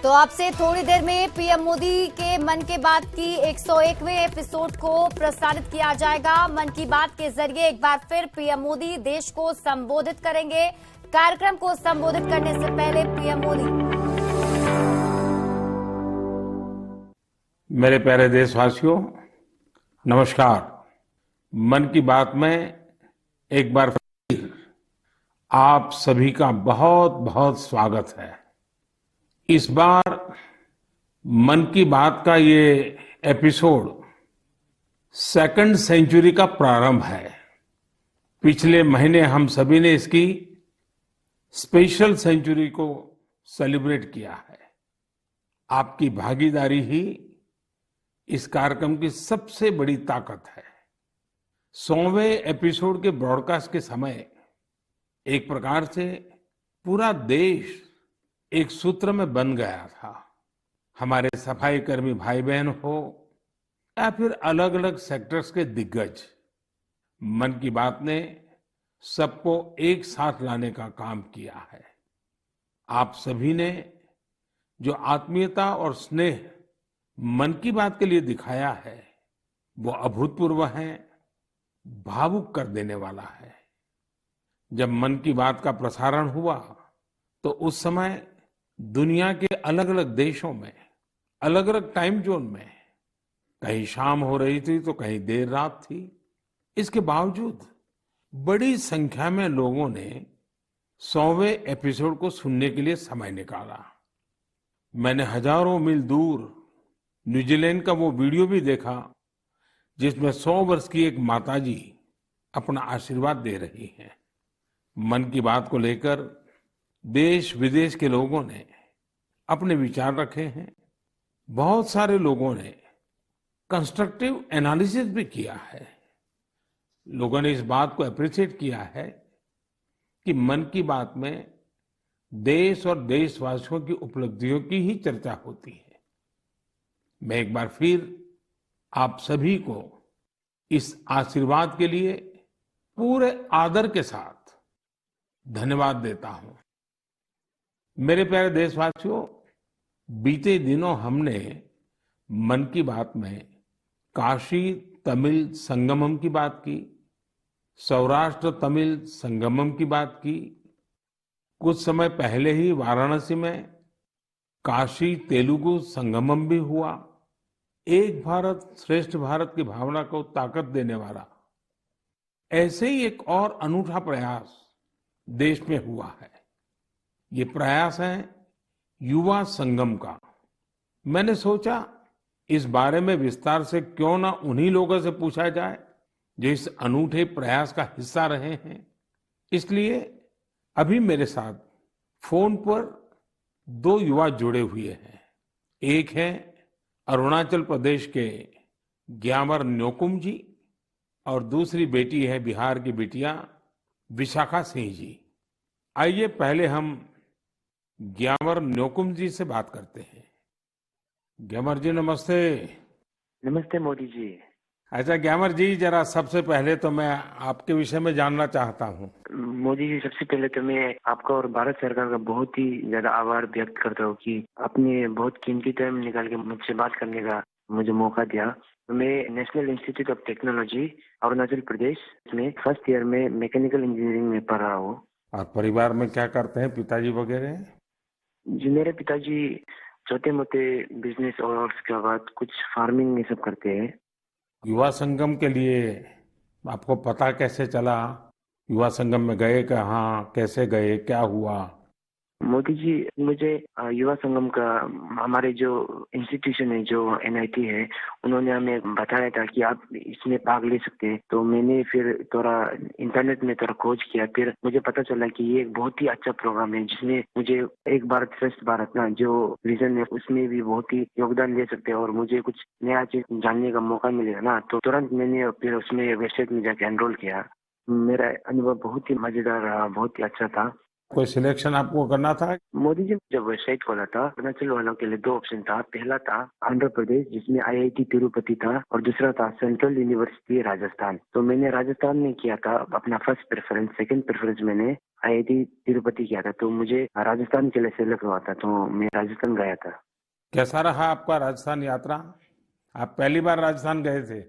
तो आपसे थोड़ी देर में पीएम मोदी के मन की बात की 101वें एपिसोड को प्रसारित किया जाएगा। मन की बात के जरिए एक बार फिर पीएम मोदी देश को संबोधित करेंगे। कार्यक्रम को संबोधित करने से पहले पीएम मोदी। मेरे प्यारे देशवासियों, नमस्कार। मन की बात में एक बार फिर आप सभी का बहुत बहुत स्वागत है। इस बार मन की बात का ये एपिसोड सेकंड सेंचुरी का प्रारंभ है। पिछले महीने हम सभी ने इसकी स्पेशल सेंचुरी को सेलिब्रेट किया है। आपकी भागीदारी ही इस कार्यक्रम की सबसे बड़ी ताकत है। 100वें एपिसोड के ब्रॉडकास्ट के समय एक प्रकार से पूरा देश एक सूत्र में बन गया था। हमारे सफाई कर्मी भाई बहन हो या फिर अलग अलग सेक्टर्स के दिग्गज, मन की बात ने सबको एक साथ लाने का काम किया है। आप सभी ने जो आत्मीयता और स्नेह मन की बात के लिए दिखाया है वो अभूतपूर्व है, भावुक कर देने वाला है। जब मन की बात का प्रसारण हुआ तो उस समय दुनिया के अलग अलग देशों में अलग अलग टाइम जोन में कहीं शाम हो रही थी तो कहीं देर रात थी। इसके बावजूद बड़ी संख्या में लोगों ने 100वें एपिसोड को सुनने के लिए समय निकाला। मैंने हजारों मील दूर न्यूजीलैंड का वो वीडियो भी देखा जिसमें 100 वर्ष की एक माताजी अपना आशीर्वाद दे रही हैं। मन की बात को लेकर देश विदेश के लोगों ने अपने विचार रखे हैं। बहुत सारे लोगों ने कंस्ट्रक्टिव एनालिसिस भी किया है। लोगों ने इस बात को अप्रिशिएट किया है कि मन की बात में देश और देशवासियों की उपलब्धियों की ही चर्चा होती है। मैं एक बार फिर आप सभी को इस आशीर्वाद के लिए पूरे आदर के साथ धन्यवाद देता हूं। मेरे प्यारे देशवासियों, बीते दिनों हमने मन की बात में काशी तमिल संगमम की बात की, सौराष्ट्र तमिल संगमम की बात की। कुछ समय पहले ही वाराणसी में काशी तेलुगु संगमम भी हुआ। एक भारत श्रेष्ठ भारत की भावना को ताकत देने वाला ऐसे ही एक और अनूठा प्रयास देश में हुआ है। ये प्रयास है युवा संगम का। मैंने सोचा इस बारे में विस्तार से क्यों ना उन्हीं लोगों से पूछा जाए जो इस अनूठे प्रयास का हिस्सा रहे हैं। इसलिए अभी मेरे साथ फोन पर 2 युवा जुड़े हुए हैं। एक है अरुणाचल प्रदेश के ग्यामर न्योकुम जी और दूसरी बेटी है बिहार की बिटिया विशाखा सिंह जी। आइए पहले हम ग्यामर न्योकुम जी से बात करते हैं। ग्यामर जी नमस्ते। नमस्ते मोदी जी। अच्छा ग्यामर जी, जरा सबसे पहले तो मैं आपके विषय में जानना चाहता हूँ। मोदी जी, सबसे पहले तो मैं आपका और भारत सरकार का बहुत ही ज्यादा आभार व्यक्त करता हूँ कि आपने बहुत कीमती टाइम निकाल के मुझसे बात करने का मुझे मौका दिया। मैं national institute of technology Arunachal Pradesh में फर्स्ट ईयर में मैकेनिकल इंजीनियरिंग में पढ़ रहा हूँ। और परिवार में क्या करते हैं पिताजी वगैरह? जी, मेरे पिताजी छोटे मोटे बिजनेस और उसके बाद कुछ फार्मिंग ये सब करते हैं। युवा संगम के लिए आपको पता कैसे चला? युवा संगम में गए कहाँ, कैसे गए, क्या हुआ? मोदी जी, मुझे युवा संगम का हमारे जो इंस्टीट्यूशन है, जो एनआईटी है, उन्होंने हमें बताया था कि आप इसमें भाग ले सकते हैं। तो मैंने फिर थोड़ा इंटरनेट में थोड़ा खोज किया। फिर मुझे पता चला कि ये एक बहुत ही अच्छा प्रोग्राम है जिसमें मुझे एक भारत श्रेष्ठ भारत ना जो विजन है उसमें भी बहुत ही योगदान दे सकते हैं और मुझे कुछ नया चीज जानने का मौका मिलेगा ना। तो तुरंत मैंने फिर उसमें वेबसाइट में जाके एनरोल किया। मेरा अनुभव बहुत ही मजेदार रहा, बहुत ही अच्छा था। कोई सिलेक्शन आपको करना था? मोदी जी जब वेबसाइट खोला था, अरुणाचल वालों के लिए 2 ऑप्शन था। पहला था आंध्र प्रदेश, जिसमें आईआईटी तिरुपति था, और दूसरा था सेंट्रल यूनिवर्सिटी राजस्थान। तो मैंने राजस्थान में किया था अपना फर्स्ट प्रेफरेंस। सेकंड प्रेफरेंस मैंने आईआईटी तिरुपति किया था। तो मुझे राजस्थान के लिए सेलेक्ट हुआ था, तो मैं राजस्थान गया था। कैसा रहा आपका राजस्थान यात्रा? आप पहली बार राजस्थान गए थे?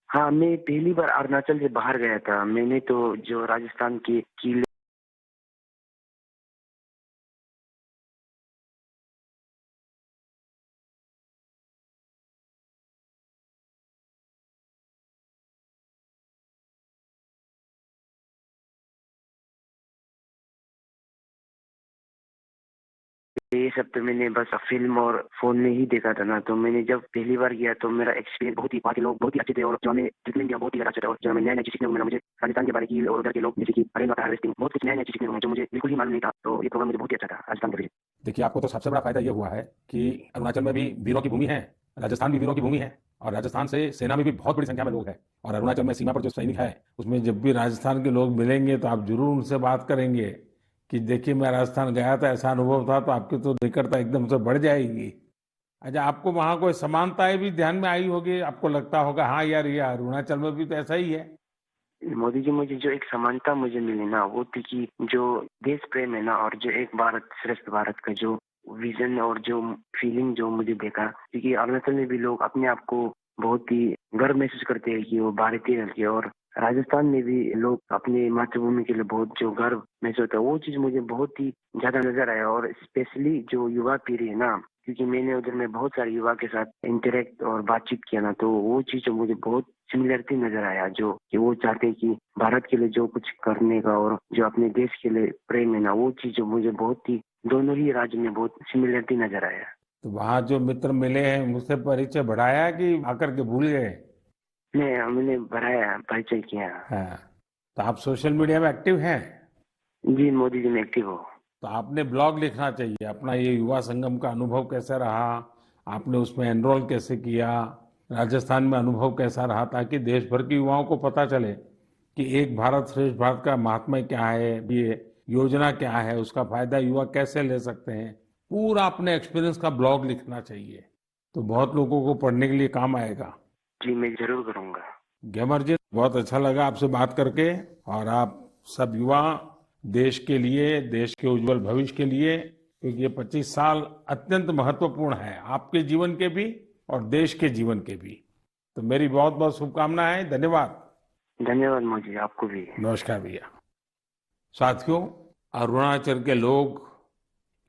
हाँ, मैं पहली बार अरुणाचल से बाहर गया था। मैंने तो जो राजस्थान की किले ये सब तो मैंने बस फिल्म और फोन में ही देखा था ना। तो मैंने जब पहली बार गया तो मेरा एक्सपीरियंस बहुत ही, वहाँ के लोग बहुत ही अच्छे थे, और जो हमें ट्रीटमेंट दिया बहुत ही अच्छा था। और जो हमें नया नया चीज सीखने को मिला, मुझे राजस्थान के बारे की और उधर के लोग जैसे कि रेन वाटर हार्वेस्टिंग, बहुत कुछ नया नया चीज सीखने को मिला जो मुझे बिल्कुल ही मालूम नहीं था। तो ये प्रोग्राम मुझे बहुत ही अच्छा था राजस्थान के लिए। देखिए, आपको तो सबसे बड़ा फायदा ये हुआ है कि अरुणाचल में भी वीरों की भूमि है, राजस्थान भी वीरों की भूमि है, और राजस्थान से सेना में भी बहुत बड़ी संख्या में लोग हैं। और अरुणाचल में सीमा पर जो सैनिक है, उसमें जब भी राजस्थान के लोग मिलेंगे तो आप जरूर उनसे बात करेंगे कि देखिए मैं राजस्थान गया था, ऐसा अनुभव था, तो आपकी तो निकटता एकदम से बढ़ जाएगी। अच्छा, आपको वहाँ कोई समानताएं भी ध्यान में आई होगी, आपको लगता होगा हाँ यार ये अरुणाचल में भी तो ऐसा ही है। मोदी जी, मुझे जो एक समानता मुझे मिली ना, वो थी कि जो देश प्रेम है ना, और जो एक भारत श्रेष्ठ भारत का जो विजन और जो फीलिंग जो मुझे देखा, क्योंकि अरुणाचल में भी लोग अपने आप को बहुत ही गर्व महसूस करते हैं कि वो भारतीय है। और राजस्थान में भी लोग अपनी मातृभूमि के लिए बहुत जो गर्व महसूस होता है, वो चीज मुझे बहुत ही ज्यादा नजर आया। और स्पेशली जो युवा पीढ़ी है ना, क्योंकि मैंने उधर में बहुत सारे युवा के साथ इंटरेक्ट और बातचीत किया ना, तो वो चीज मुझे बहुत सिमिलरिटी नजर आया। जो कि वो चाहते हैं कि भारत के लिए जो कुछ करने का, और जो अपने देश के लिए प्रेम है ना, वो चीज मुझे बहुत ही दोनों ही राज्य में बहुत सिमिलरिटी नजर आया। तो वहाँ जो मित्र मिले हैं मुझसे परिचय बढ़ाया कि आकर के भूल गए? मैंने बढ़ाया, परिचय किया। हाँ, तो आप सोशल मीडिया में एक्टिव हैं? जी मोदी जी, मैं एक्टिव हूँ। तो आपने ब्लॉग लिखना चाहिए, अपना ये युवा संगम का अनुभव कैसा रहा, आपने उसमें एनरोल कैसे किया, राजस्थान में अनुभव कैसा रहा, ताकि देश भर के युवाओं को पता चले कि एक भारत श्रेष्ठ भारत का महात्म्य क्या है, ये योजना क्या है, उसका फायदा युवा कैसे ले सकते हैं। पूरा अपने एक्सपीरियंस का ब्लॉग लिखना चाहिए, तो बहुत लोगों को पढ़ने के लिए काम आएगा। जी, मैं जरूर करूंगा। ग्यामर जी, बहुत अच्छा लगा आपसे बात करके। और आप सब युवा देश के लिए, देश के उज्जवल भविष्य के लिए, क्योंकि ये 25 साल अत्यंत महत्वपूर्ण है, आपके जीवन के भी और देश के जीवन के भी। तो मेरी बहुत बहुत शुभकामनाएं। धन्यवाद। धन्यवाद मोदी जी, आपको भी। नमस्कार भैया। साथियों, अरुणाचल के लोग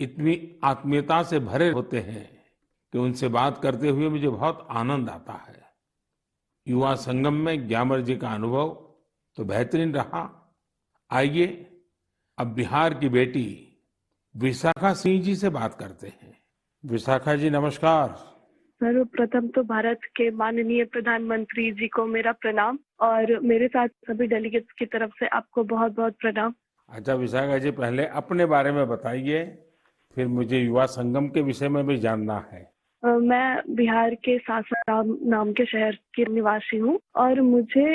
इतनी आत्मीयता से भरे होते हैं कि उनसे बात करते हुए मुझे बहुत आनंद आता है। युवा संगम में ग्यामर जी का अनुभव तो बेहतरीन रहा। आइए अब बिहार की बेटी विशाखा सिंह जी से बात करते हैं। विशाखा जी, नमस्कार। सर्वप्रथम तो भारत के माननीय प्रधानमंत्री जी को मेरा प्रणाम, और मेरे साथ सभी डेलीगेट्स की तरफ से आपको बहुत बहुत प्रणाम। अच्छा विशाखा जी, पहले अपने बारे में बताइए, फिर मुझे युवा संगम के विषय में भी जानना है। मैं बिहार के सासाराम नाम के शहर की निवासी हूँ, और मुझे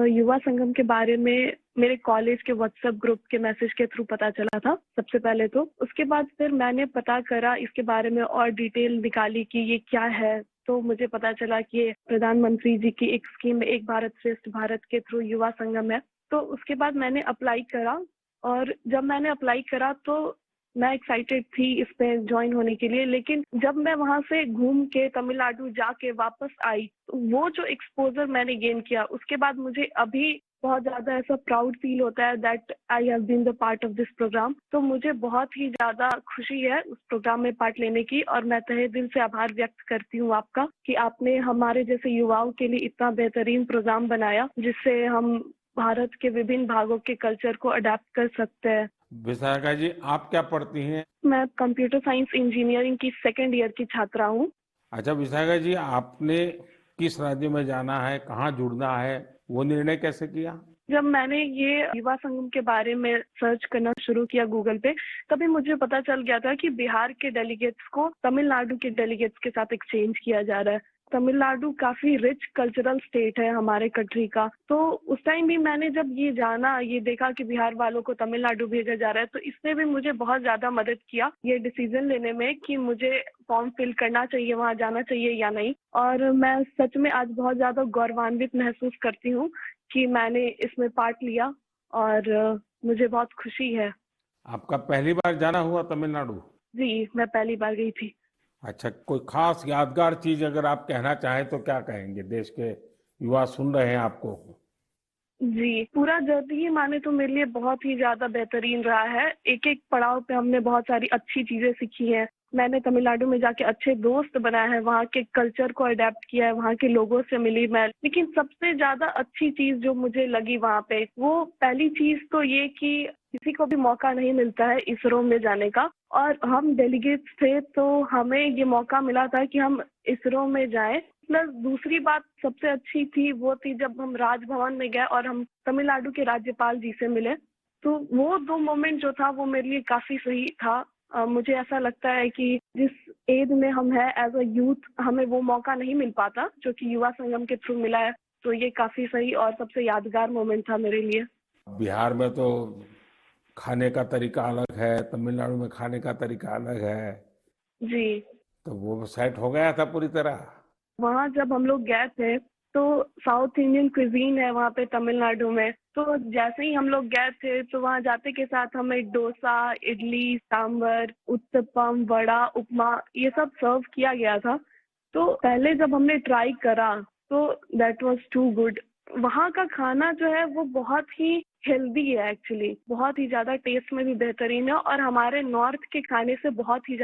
युवा संगम के बारे में मेरे कॉलेज के व्हाट्सएप ग्रुप के मैसेज के थ्रू पता चला था सबसे पहले। तो उसके बाद फिर मैंने पता करा इसके बारे में और डिटेल निकाली कि ये क्या है। तो मुझे पता चला कि ये प्रधानमंत्री जी की एक स्कीम, एक भारत श्रेष्ठ भारत के थ्रू युवा संगम है। तो उसके बाद मैंने अप्लाई करा, और जब मैंने अप्लाई करा तो मैं एक्साइटेड थी इस पे ज्वाइन होने के लिए। लेकिन जब मैं वहां से घूम के तमिलनाडु जाके वापस आई, तो वो जो एक्सपोजर मैंने गेन किया, उसके बाद मुझे अभी बहुत ज्यादा ऐसा प्राउड फील होता है that I have been the part of this program. तो मुझे बहुत ही ज्यादा खुशी है उस प्रोग्राम में पार्ट लेने की, और मैं तहे दिल से आभार व्यक्त करती हूँ आपका कि आपने हमारे जैसे युवाओं के लिए इतना बेहतरीन प्रोग्राम बनाया, जिससे हम भारत के विभिन्न भागों के कल्चर को अडेप्ट कर सकते हैं। विशाखा जी, आप क्या पढ़ती हैं? मैं कंप्यूटर साइंस इंजीनियरिंग की सेकेंड ईयर की छात्रा हूँ। अच्छा विशाखा जी, आपने किस राज्य में जाना है, कहाँ जुड़ना है, वो निर्णय कैसे किया? जब मैंने ये युवा संगम के बारे में सर्च करना शुरू किया गूगल पे, तभी मुझे पता चल गया था कि बिहार के डेलीगेट्स को तमिलनाडु के डेलीगेट्स के साथ एक्सचेंज किया जा रहा है। तमिलनाडु काफी रिच कल्चरल स्टेट है हमारे कंट्री का। तो उस टाइम भी मैंने जब ये जाना, ये देखा कि बिहार वालों को तमिलनाडु भेजा जा रहा है, तो इसने भी मुझे बहुत ज्यादा मदद किया ये डिसीजन लेने में कि मुझे फॉर्म फिल करना चाहिए, वहाँ जाना चाहिए या नहीं। और मैं सच में आज बहुत ज्यादा गौरवान्वित महसूस करती हूँ कि मैंने इसमें पार्ट लिया और मुझे बहुत खुशी है। आपका पहली बार जाना हुआ तमिलनाडु? जी, मैं पहली बार गई थी। अच्छा, कोई खास यादगार चीज अगर आप कहना चाहें तो क्या कहेंगे? देश के युवा सुन रहे हैं आपको। जी, पूरा जर्नी माने तो मेरे लिए बहुत ही ज्यादा बेहतरीन रहा है। एक-एक पड़ाव पे हमने बहुत सारी अच्छी चीजें सीखी हैं। मैंने तमिलनाडु में जाके अच्छे दोस्त बनाए हैं, वहाँ के कल्चर को अडैप्ट किया है, वहाँ के लोगों से मिली मैं। लेकिन सबसे ज्यादा अच्छी चीज जो मुझे लगी वहाँ पे, वो पहली चीज तो ये कि किसी को भी मौका नहीं मिलता है इसरो में जाने का, और हम डेलीगेट्स थे तो हमें ये मौका मिला था कि हम इसरो में जाएं। प्लस दूसरी बात सबसे अच्छी थी वो थी जब हम राजभवन में गए और हम तमिलनाडु के राज्यपाल जी से मिले। तो वो 2 मोमेंट जो था वो मेरे लिए काफी सही था। मुझे ऐसा लगता है कि जिस एज में हम हैं एज अ यूथ, हमें वो मौका नहीं मिल पाता जो कि युवा संगम के थ्रू मिला है। तो ये काफी सही और सबसे यादगार मोमेंट था मेरे लिए। बिहार में तो खाने का तरीका अलग है, तमिलनाडु में खाने का तरीका अलग है, जी, तो वो सेट हो गया था पूरी तरह? वहाँ जब हम लोग गए थे तो साउथ इंडियन क्विजीन है वहाँ पे तमिलनाडु में। तो जैसे ही हम लोग गए थे तो वहाँ जाते के साथ हमें डोसा, इडली, सांभर, उत्तपम, वड़ा, उपमा ये सब सर्व किया गया था। तो पहले जब हमने ट्राई करा तो दैट वाज टू गुड। वहाँ का खाना जो है वो बहुत ही हेल्दी है एक्चुअली, बहुत ही ज्यादा टेस्ट में भी बेहतरीन है और हमारे नॉर्थ के खाने से बहुत ही